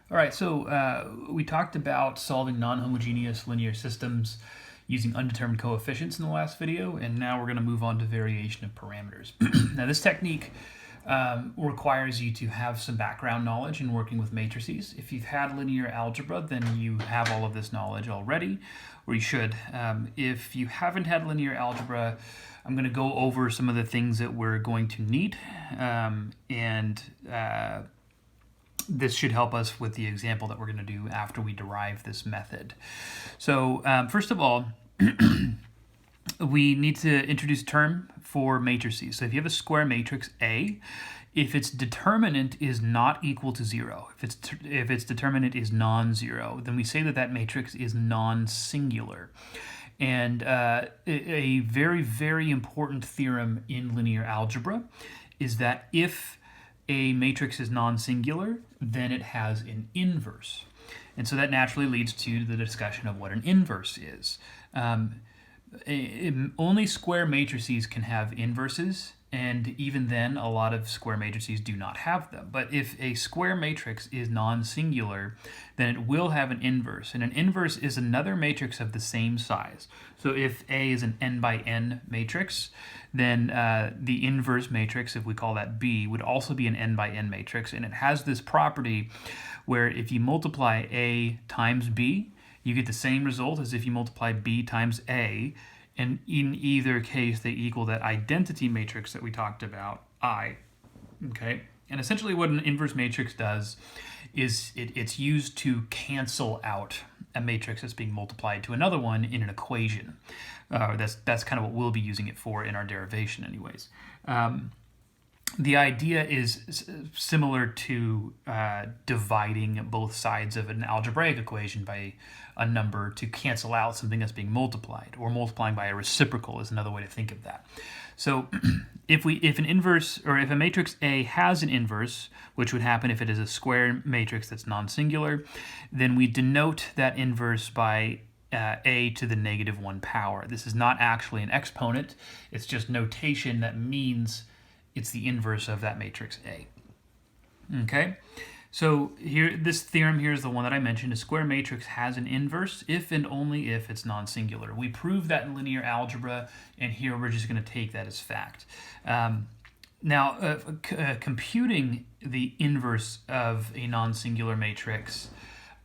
All right, so we talked about solving non-homogeneous linear systems using undetermined coefficients in the last video, and now we're going to move on to variation of parameters. Now, this technique requires you to have some background knowledge in working with matrices. If you've had linear algebra, then you have all of this knowledge already, or you should. If you haven't had linear algebra, I'm going to go over some of the things that we're going to need, this should help us with the example that we're going to do after we derive this method. So first of all, we need to introduce a term for matrices. So if you have a square matrix A, if its determinant is not equal to 0, if its determinant is non-zero, then we say that that matrix is non-singular. And a very, very important theorem in linear algebra is that if a matrix is non-singular, then it has an inverse. And so that naturally leads to the discussion of what an inverse is. Only square matrices can have inverses, and even then, a lot of square matrices do not have them. But if a square matrix is non-singular, then it will have an inverse. And an inverse is another matrix of the same size. So if A is an n by n matrix, then the inverse matrix, if we call that B, would also be an n by n matrix. And it has this property where if you multiply A times B, you get the same result as if you multiply B times A. And in either case, they equal that identity matrix that we talked about, I. Okay? And essentially what an inverse matrix does is it's used to cancel out a matrix that's being multiplied to another one in an equation. That's kind of what we'll be using it for in our derivation anyways. The idea is similar to dividing both sides of an algebraic equation by a number to cancel out something that's being multiplied, or multiplying by a reciprocal is another way to think of that. So if a matrix A has an inverse, which would happen if it is a square matrix that's non-singular, then we denote that inverse by a to the negative 1 power. This is not actually an exponent, it's just notation that means it's the inverse of that matrix A. Okay, so here, this theorem here is the one that I mentioned. A square matrix has an inverse if and only if it's non-singular. We proved that in linear algebra, and here we're just going to take that as fact. Now, computing the inverse of a non-singular matrix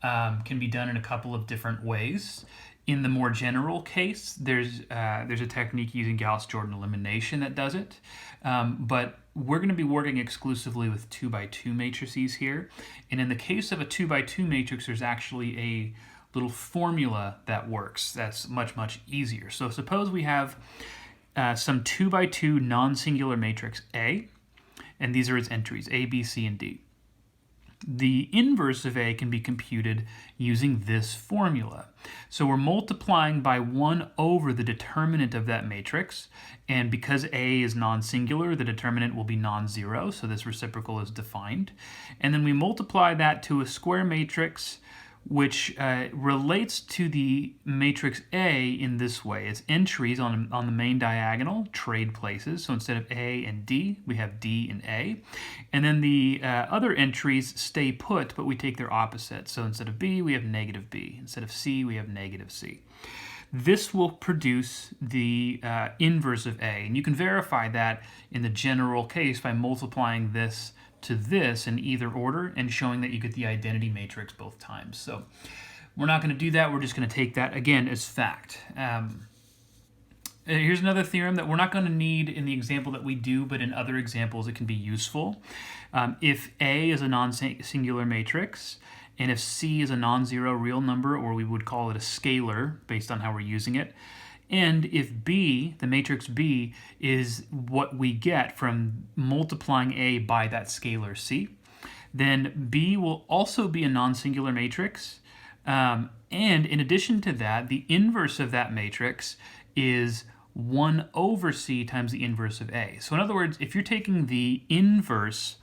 can be done in a couple of different ways. In the more general case, there's a technique using Gauss-Jordan elimination that does it, but we're going to be working exclusively with 2x2 matrices here. And in the case of a 2x2 matrix, there's actually a little formula that works that's much, much easier. So suppose we have some 2x2 non-singular matrix A, and these are its entries, A, B, C, and D. The inverse of A can be computed using this formula. So we're multiplying by 1 over the determinant of that matrix, and because A is non-singular, the determinant will be non-zero, so this reciprocal is defined. And then we multiply that to a square matrix which relates to the matrix A in this way. Its entries on the main diagonal trade places. So instead of A and D, we have D and A. And then the other entries stay put, but we take their opposites. So instead of B, we have negative B. Instead of C, we have negative C. This will produce the inverse of A. And you can verify that in the general case by multiplying this to this in either order and showing that you get the identity matrix both times. So we're not going to do that. We're just going to take that again as fact. Here's another theorem that we're not going to need in the example that we do, but in other examples it can be useful. If A is a non-singular matrix, and if C is a non-zero real number, or we would call it a scalar based on how we're using it, and if B, the matrix B, is what we get from multiplying A by that scalar C, then B will also be a non-singular matrix. And in addition to that, the inverse of that matrix is 1 over C times the inverse of A. So in other words, if you're taking the inverse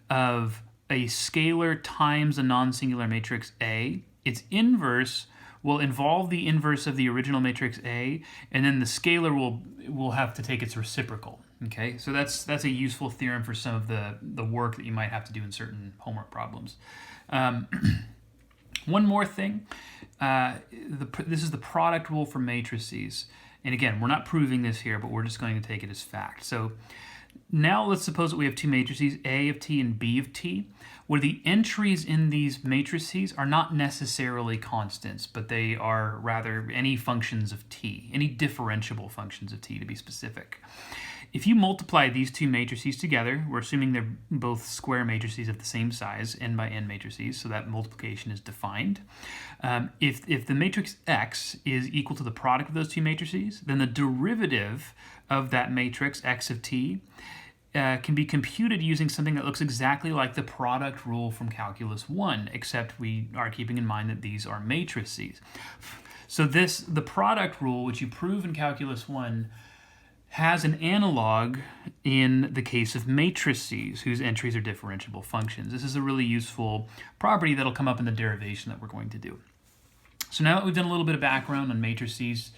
of a scalar times a non-singular matrix A, its inverse will involve the inverse of the original matrix A, and then the scalar will have to take its reciprocal. Okay, so that's a useful theorem for some of the work that you might have to do in certain homework problems. One more thing, this is the product rule for matrices. And again, we're not proving this here, but we're just going to take it as fact. So now let's suppose that we have two matrices, A of t and B of t, where the entries in these matrices are not necessarily constants, but they are rather any functions of t, any differentiable functions of t to be specific. If you multiply these two matrices together, we're assuming they're both square matrices of the same size, n by n matrices, so that multiplication is defined. If the matrix X is equal to the product of those two matrices, then the derivative of that matrix X of t can be computed using something that looks exactly like the product rule from Calculus 1, except we are keeping in mind that these are matrices. So the product rule, which you prove in Calculus 1, has an analog in the case of matrices whose entries are differentiable functions. This is a really useful property that'll come up in the derivation that we're going to do. So now that we've done a little bit of background on matrices,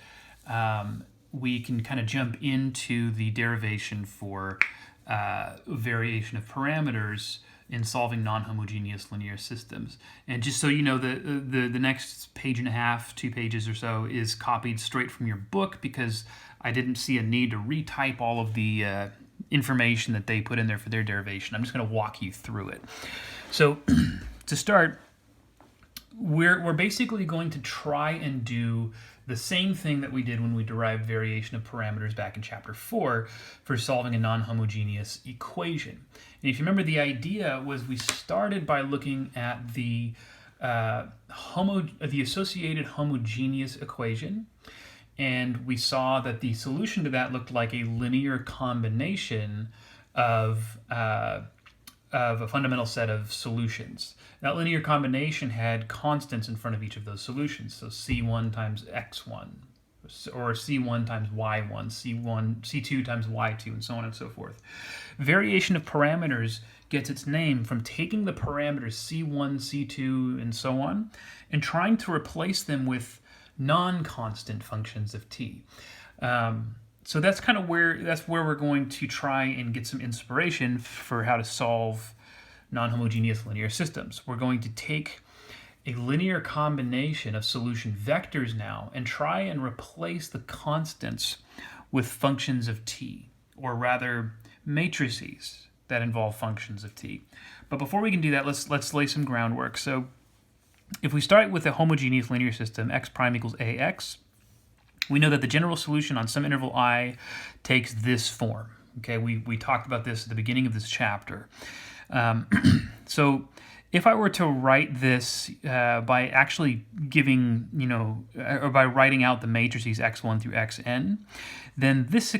we can kind of jump into the derivation for variation of parameters in solving non-homogeneous linear systems. And just so you know, the next page and a half, 2 pages or so, is copied straight from your book because I didn't see a need to retype all of the information that they put in there for their derivation. I'm just going to walk you through it. So to start, we're basically going to try and do the same thing that we did when we derived variation of parameters back in chapter 4 for solving a non-homogeneous equation. And if you remember, the idea was we started by looking at the associated homogeneous equation, and we saw that the solution to that looked like a linear combination of a fundamental set of solutions. That linear combination had constants in front of each of those solutions. So C1 times X1, or C1 times Y1, C2 times Y2, and so on and so forth. Variation of parameters gets its name from taking the parameters C1, C2, and so on, and trying to replace them with non-constant functions of t. So that's kind of where we're going to try and get some inspiration for how to solve non-homogeneous linear systems. We're going to take a linear combination of solution vectors now and try and replace the constants with functions of t, or rather matrices that involve functions of t. But before we can do that, let's lay some groundwork. So if we start with a homogeneous linear system, x prime equals ax, we know that the general solution on some interval I takes this form. Okay, we talked about this at the beginning of this chapter. So if I were to write this by actually giving, or by writing out the matrices x1 through xn, then this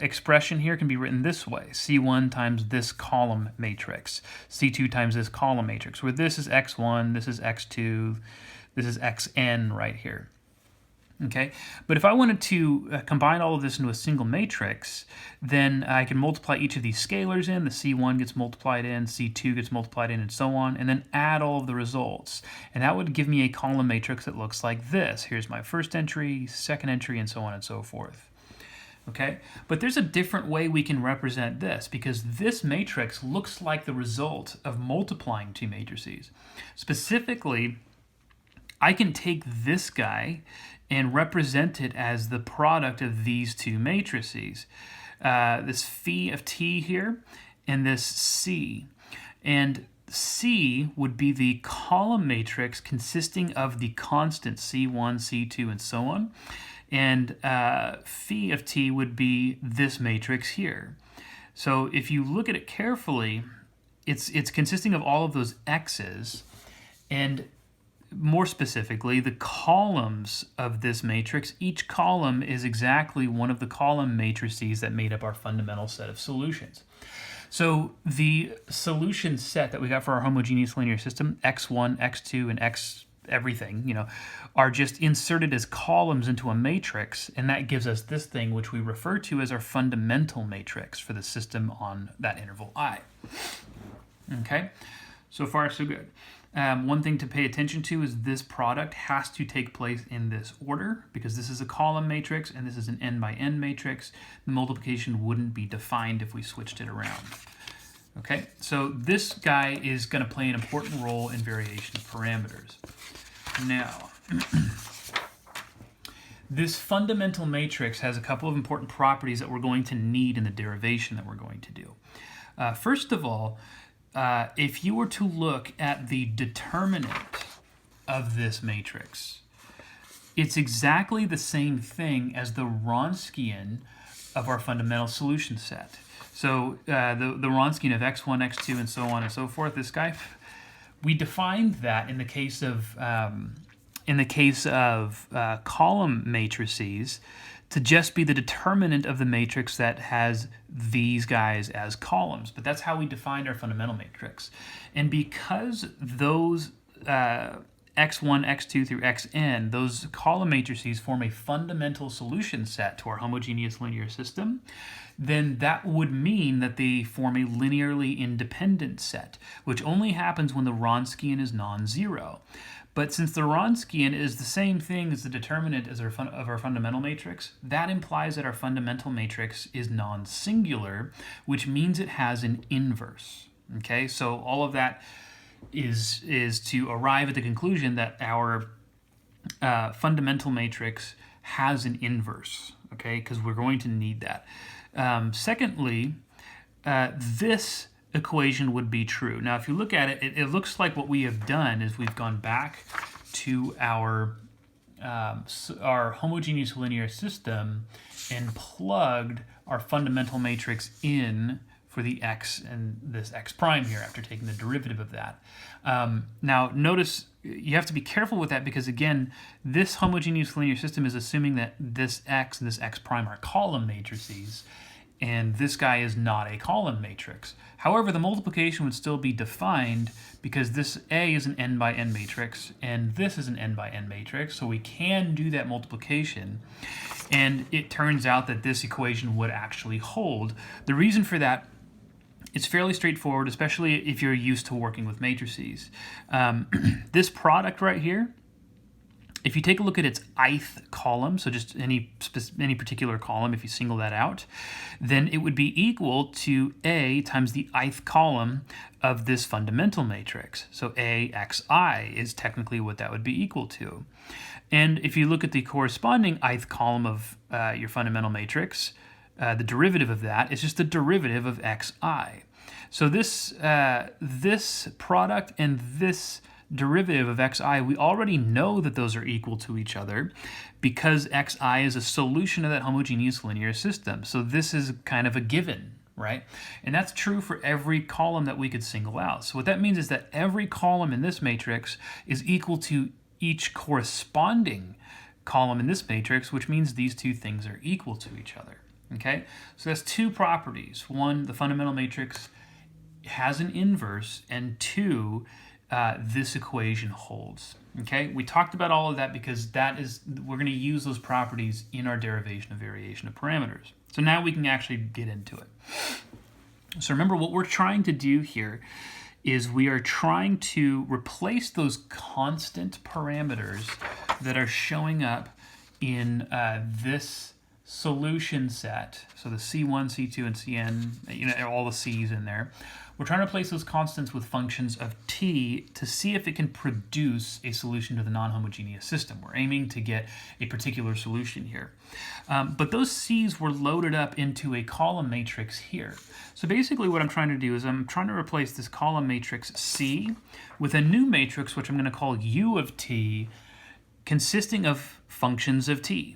expression here can be written this way: C1 times this column matrix, C2 times this column matrix, where this is x1, this is x2, this is xn right here. Okay, but if I wanted to combine all of this into a single matrix, then I can multiply each of these scalars in. The C1 gets multiplied in, C2 gets multiplied in, and so on, and then add all of the results. And that would give me a column matrix that looks like this. Here's my first entry, second entry, and so on and so forth. Okay, but there's a different way we can represent this, because this matrix looks like the result of multiplying two matrices. Specifically, I can take this guy and represent it as the product of these two matrices. This phi of t here and this c. And C would be the column matrix consisting of the constants C1, C2, and so on. And phi of t would be this matrix here. So if you look at it carefully, it's consisting of all of those x's, and more specifically, the columns of this matrix, each column is exactly one of the column matrices that made up our fundamental set of solutions. So the solution set that we got for our homogeneous linear system, x1, x2, and x everything, are just inserted as columns into a matrix, and that gives us this thing which we refer to as our fundamental matrix for the system on that interval I. Okay, so far so good. One thing to pay attention to is this product has to take place in this order because this is a column matrix and this is an n by n matrix. The multiplication wouldn't be defined if we switched it around. Okay, so this guy is going to play an important role in variation of parameters. Now, this fundamental matrix has a couple of important properties that we're going to need in the derivation that we're going to do. First of all, if you were to look at the determinant of this matrix, it's exactly the same thing as the Wronskian of our fundamental solution set. So the Wronskian of x1, x2, and so on and so forth, this guy, we defined that in the case of column matrices to just be the determinant of the matrix that has these guys as columns. But that's how we defined our fundamental matrix. And because those x1, x2 through xn, those column matrices form a fundamental solution set to our homogeneous linear system, then that would mean that they form a linearly independent set, which only happens when the Wronskian is non-zero. But since the Wronskian is the same thing as the determinant of our fundamental matrix, that implies that our fundamental matrix is non-singular, which means it has an inverse. Okay, so all of that is to arrive at the conclusion that our fundamental matrix has an inverse, okay, because we're going to need that. Secondly, this equation would be true. Now, if you look at it, it looks like what we have done is we've gone back to our homogeneous linear system and plugged our fundamental matrix in for the x and this x prime here after taking the derivative of that. Now, notice you have to be careful with that because, again, this homogeneous linear system is assuming that this x and this x prime are column matrices, and this guy is not a column matrix. However, the multiplication would still be defined because this A is an n by n matrix, and this is an n by n matrix, so we can do that multiplication, and it turns out that this equation would actually hold. The reason for that, it's fairly straightforward, especially if you're used to working with matrices. This product right here, if you take a look at its ith column, so just any particular column, if you single that out, then it would be equal to A times the ith column of this fundamental matrix. So AXI is technically what that would be equal to. And if you look at the corresponding ith column of your fundamental matrix, the derivative of that is just the derivative of xi. So this product and this derivative of xi, we already know that those are equal to each other because xi is a solution of that homogeneous linear system. So this is kind of a given, right? And that's true for every column that we could single out. So what that means is that every column in this matrix is equal to each corresponding column in this matrix, which means these two things are equal to each other. Okay, so that's two properties. One, the fundamental matrix has an inverse, and two, this equation holds. Okay, we talked about all of that because we're going to use those properties in our derivation of variation of parameters. So now we can actually get into it. So remember, what we're trying to do here is we are trying to replace those constant parameters that are showing up in this solution set, so the C1, C2, and Cn, all the C's in there. We're trying to replace those constants with functions of t to see if it can produce a solution to the non-homogeneous system. We're aiming to get a particular solution here. But those C's were loaded up into a column matrix here. So basically what I'm trying to do is I'm trying to replace this column matrix C with a new matrix, which I'm going to call U of t, consisting of functions of t.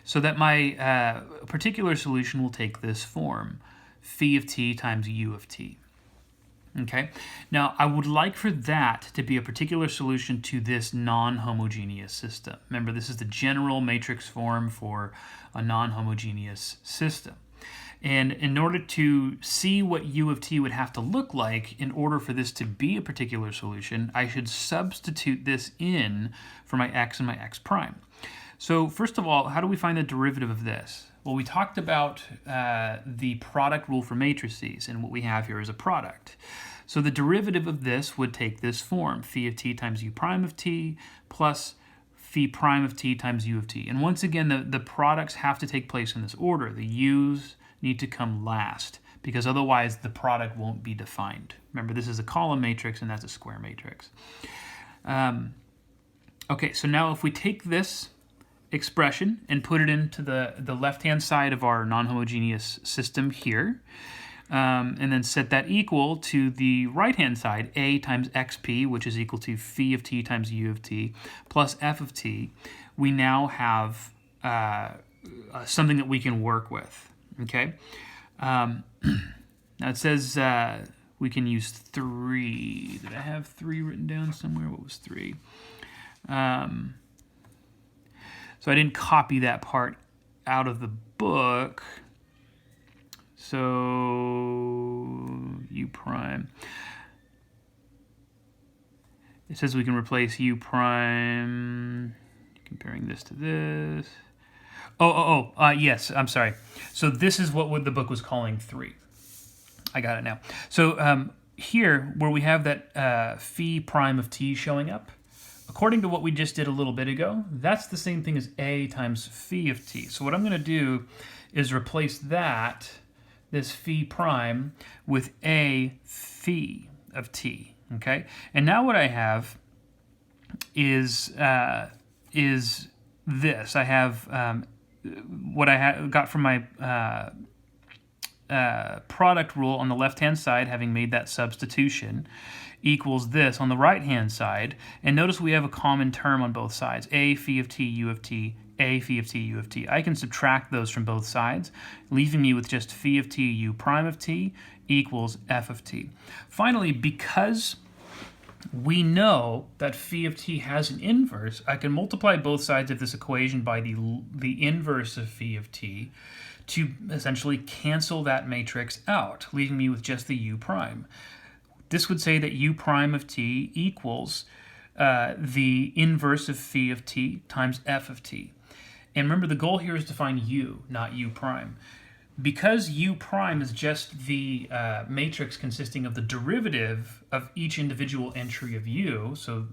So that my particular solution will take this form, phi of t times u of t. Okay, now I would like for that to be a particular solution to this non-homogeneous system. Remember, this is the general matrix form for a non-homogeneous system. And in order to see what u of t would have to look like in order for this to be a particular solution, I should substitute this in for my x and my x prime. So first of all, how do we find the derivative of this? Well, we talked about the product rule for matrices, and what we have here is a product. So the derivative of this would take this form, phi of t times u prime of t plus phi prime of t times u of t. And once again, the products have to take place in this order. The u's need to come last, because otherwise the product won't be defined. Remember, this is a column matrix, and that's a square matrix. Okay, so now if we take this expression and put it into the left-hand side of our non-homogeneous system here, and then set that equal to the right-hand side, a times xp, which is equal to phi of t times u of t, plus f of t, we now have something that we can work with, okay? Now it says we can use 3. Did I have 3 written down somewhere? What was 3? So I didn't copy that part out of the book. So u prime. It says we can replace u prime, comparing this to this. Yes, I'm sorry. So this is what the book was calling 3. I got it now. So here, where we have that phi prime of t showing up, according to what we just did a little bit ago, that's the same thing as a times phi of t. So what I'm going to do is replace this phi prime, with a phi of t, okay? And now what I have is this. I have what I got from my product rule on the left-hand side, having made that substitution, equals this on the right-hand side. And notice we have a common term on both sides, a phi of t u of t, a phi of t u of t. I can subtract those from both sides, leaving me with just phi of t u prime of t equals f of t. Finally, because we know that phi of t has an inverse, I can multiply both sides of this equation by the inverse of phi of t to essentially cancel that matrix out, leaving me with just the u prime. This would say that u prime of t equals the inverse of phi of t times f of t. And remember, the goal here is to find u, not u prime. Because u prime is just the matrix consisting of the derivative of each individual entry of u, so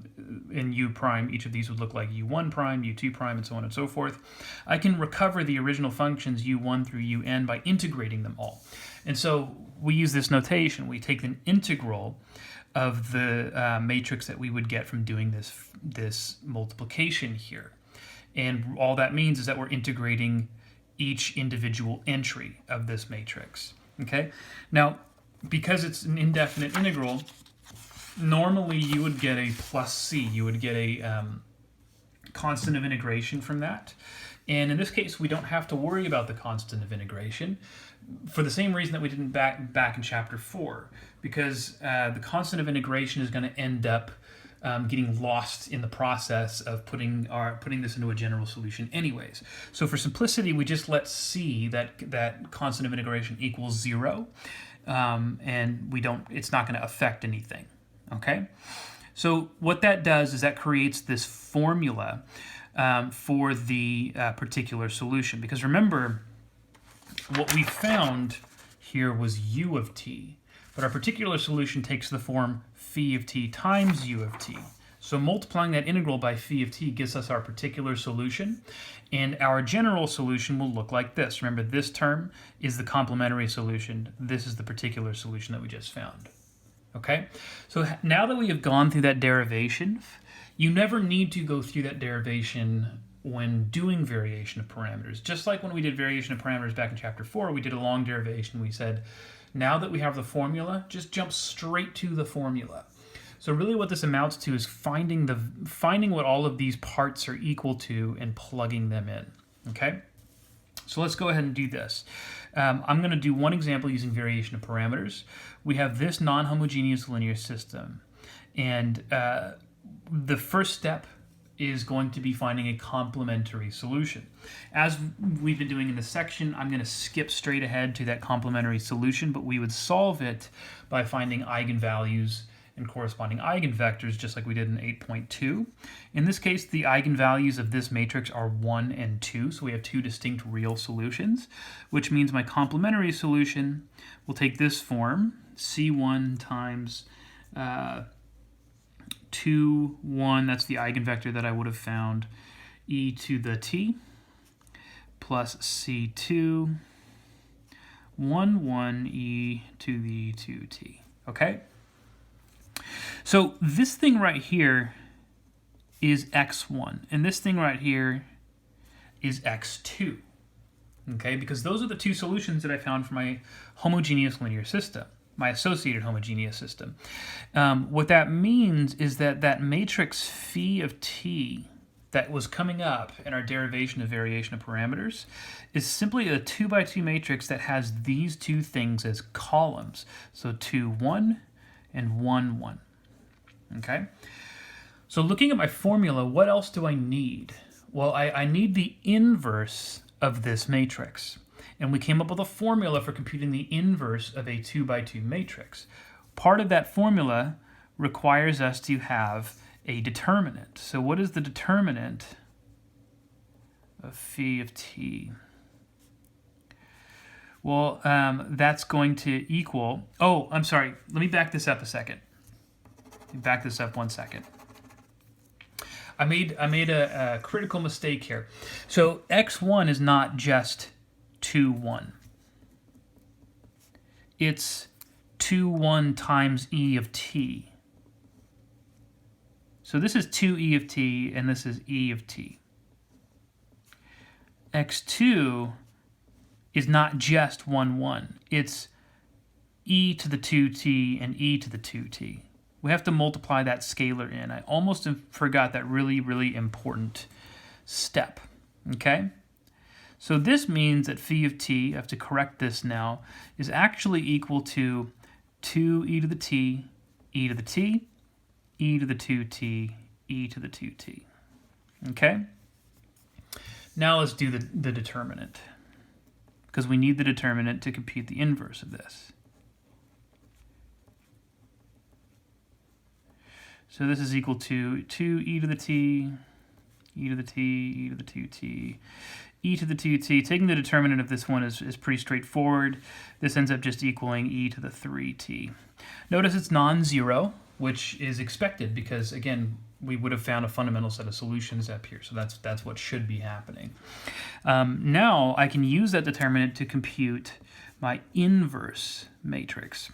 in u prime, each of these would look like u1 prime, u2 prime, and so on and so forth, I can recover the original functions u1 through un by integrating them all. And so we use this notation. We take an integral of the matrix that we would get from doing this multiplication here. And all that means is that we're integrating each individual entry of this matrix, okay? Now, because it's an indefinite integral, normally you would get a plus c. You would get a constant of integration from that. And in this case, we don't have to worry about the constant of integration for the same reason that we didn't back in chapter 4, because the constant of integration is going to end up getting lost in the process of putting this into a general solution anyways. So for simplicity, we just let c, that constant of integration, equals 0, and it's not going to affect anything, okay? So what that does is that creates this formula for the particular solution, because remember, what we found here was u of t, but our particular solution takes the form phi of t times u of t. So multiplying that integral by phi of t gives us our particular solution, and our general solution will look like this. Remember, this term is the complementary solution. This is the particular solution that we just found. Okay? So now that we have gone through that derivation, you never need to go through that derivation when doing variation of parameters. Just like when we did variation of parameters back in chapter 4, we did a long derivation. We said, now that we have the formula, just jump straight to the formula. So really what this amounts to is finding what all of these parts are equal to and plugging them in, okay? So let's go ahead and do this. I'm going to do one example using variation of parameters. We have this non-homogeneous linear system, and the first step is going to be finding a complementary solution. As we've been doing in this section, I'm going to skip straight ahead to that complementary solution, but we would solve it by finding eigenvalues and corresponding eigenvectors, just like we did in 8.2. In this case, the eigenvalues of this matrix are 1 and 2, so we have two distinct real solutions, which means my complementary solution will take this form, C1 times 2, 1, that's the eigenvector that I would have found, e to the t, plus C2, 1, 1, e to the 2t, okay? So this thing right here is x1, and this thing right here is x2, okay? Because those are the two solutions that I found for my homogeneous linear system, my associated homogeneous system. What that means is that that matrix phi of t that was coming up in our derivation of variation of parameters is simply a 2 by 2 matrix that has these two things as columns. So 2, 1, and 1, 1. Okay? So looking at my formula, what else do I need? Well, I need the inverse of this matrix. And we came up with a formula for computing the inverse of a 2 by 2 matrix. Part of that formula requires us to have a determinant. So what is the determinant of phi of t? Well, that's going to equal, oh, I'm sorry, let me back this up a second. Back this up 1 second. I made a critical mistake here. So x1 is not just 2, 1. It's 2, 1 times e of t. So this is 2e of t, and this is e of t. x2 is not just 1, 1. It's e to the 2t and e to the 2t. We have to multiply that scalar in. I almost forgot that really, really important step. Okay? So this means that phi of t, I have to correct this now, is actually equal to 2e to the t, e to the t, e to the 2t, e to the 2t. Okay? Now let's do the determinant, because we need the determinant to compute the inverse of this. So this is equal to 2e to the t, e to the t, e to the 2t, e to the 2t. Taking the determinant of this one is pretty straightforward. This ends up just equaling e to the 3t. Notice it's non-zero, which is expected because, again, we would have found a fundamental set of solutions up here. So that's what should be happening. Now I can use that determinant to compute my inverse matrix.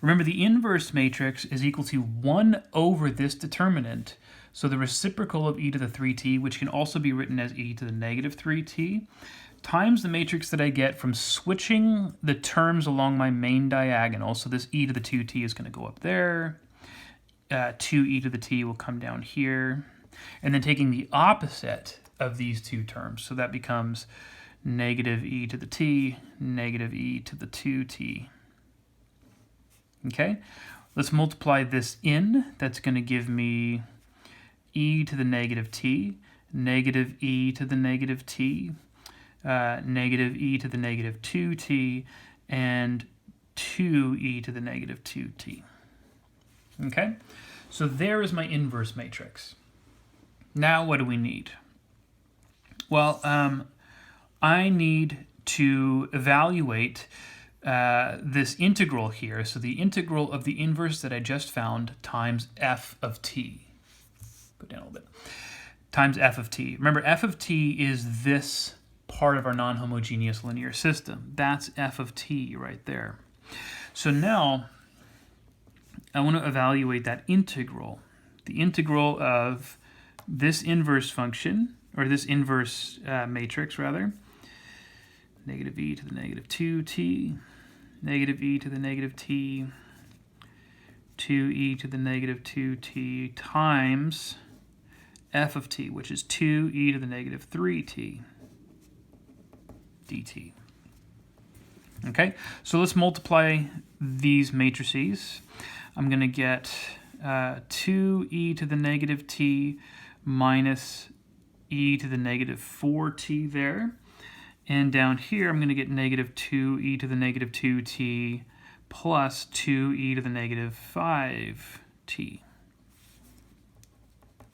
Remember, the inverse matrix is equal to 1 over this determinant, so the reciprocal of e to the 3t, which can also be written as e to the negative 3t, times the matrix that I get from switching the terms along my main diagonal. So this e to the 2t is going to go up there, 2e to the t will come down here, and then taking the opposite of these two terms. So that becomes negative e to the t, negative e to the 2t. Okay, let's multiply this in. That's going to give me e to the negative t, negative e to the negative t, negative e to the negative 2t, and 2e to the negative 2t. Okay, so there is my inverse matrix. Now what do we need? Well, I need to evaluate this integral here. So the integral of the inverse that I just found times f of t. Put down a little bit. Times f of t. Remember, f of t is this part of our non-homogeneous linear system. That's f of t right there. So now I want to evaluate that integral. The integral of this inverse function, or this inverse matrix rather, negative e to the negative 2t, negative e to the negative t, 2e to the negative 2t times f of t, which is 2e to the negative 3t dt. Okay, so let's multiply these matrices. I'm going to get 2e to the negative t minus e to the negative 4t there. And down here, I'm going to get negative 2e to the negative 2t plus 2e to the negative 5t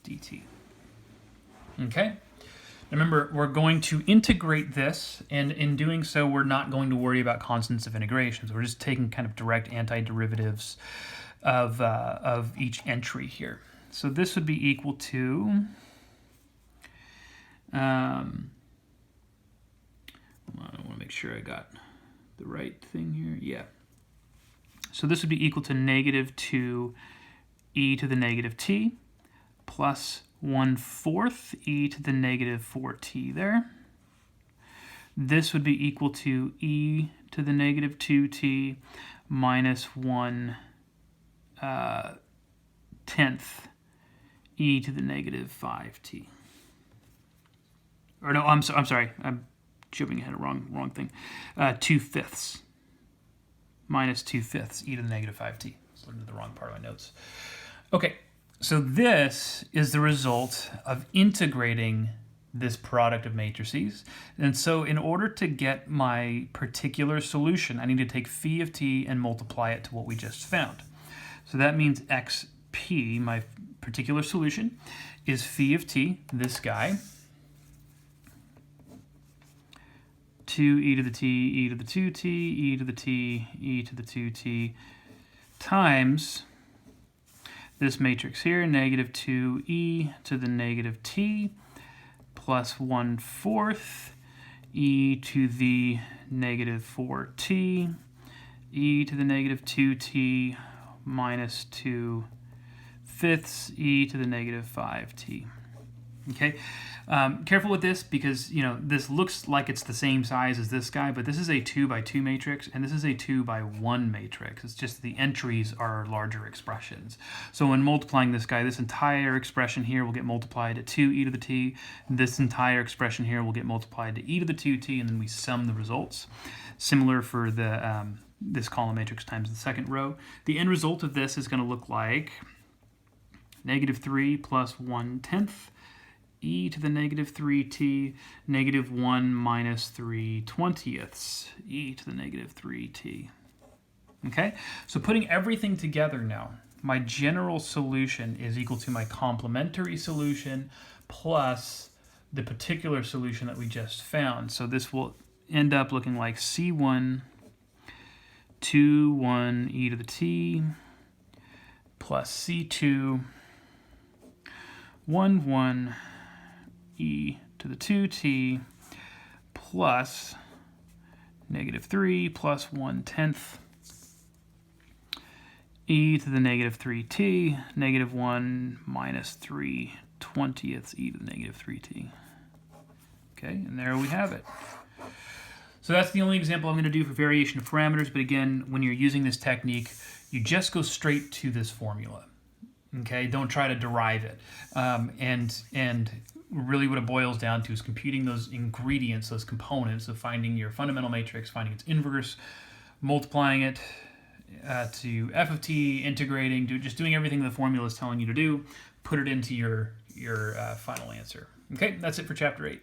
dt. Okay? Remember, we're going to integrate this, and in doing so, we're not going to worry about constants of integration. So we're just taking kind of direct antiderivatives of each entry here. So this would be equal to, I want to make sure I got the right thing here. Yeah. So this would be equal to negative 2e to the negative t plus 1/4 e to the negative 4t there. This would be equal to e to the negative 2t minus 1/10 e to the negative 5t. Or no, I'm sorry. I'm jumping ahead, wrong thing. 2/5 minus 2/5 e to the negative 5t. Let's look at the wrong part of my notes. Okay, so this is the result of integrating this product of matrices. And so in order to get my particular solution, I need to take phi of t and multiply it to what we just found. So that means xp, my particular solution, is phi of t, this guy, 2e to the t, e to the 2t, e to the t, e to the 2t, times this matrix here, negative 2e to the negative t, plus 1/4 e to the negative 4t, e to the negative 2t, minus 2/5 e to the negative 5t. Okay, careful with this because, you know, this looks like it's the same size as this guy, but this is a 2 by 2 matrix and this is a 2 by 1 matrix. It's just the entries are larger expressions. So when multiplying this guy, this entire expression here will get multiplied to 2e to the t. This entire expression here will get multiplied to e to the 2t, and then we sum the results. Similar for the this column matrix times the second row. The end result of this is going to look like negative 3 plus 1/10 e to the negative 3t, negative 1 minus 3/20 e to the negative 3t. Okay, so putting everything together now, my general solution is equal to my complementary solution plus the particular solution that we just found. So this will end up looking like C1 2(1) e to the t plus C2 1(1) e to the 2t plus negative 3 plus 1/10 e to the negative 3t, negative 1 minus 3/20 e to the negative 3t. Okay, and there we have it. So that's the only example I'm going to do for variation of parameters, but again, when you're using this technique, you just go straight to this formula. Okay, don't try to derive it. And really what it boils down to is computing those ingredients, those components of finding your fundamental matrix, finding its inverse, multiplying it to f of t, integrating, just doing everything the formula is telling you to do, put it into your final answer. Okay, that's it for chapter 8.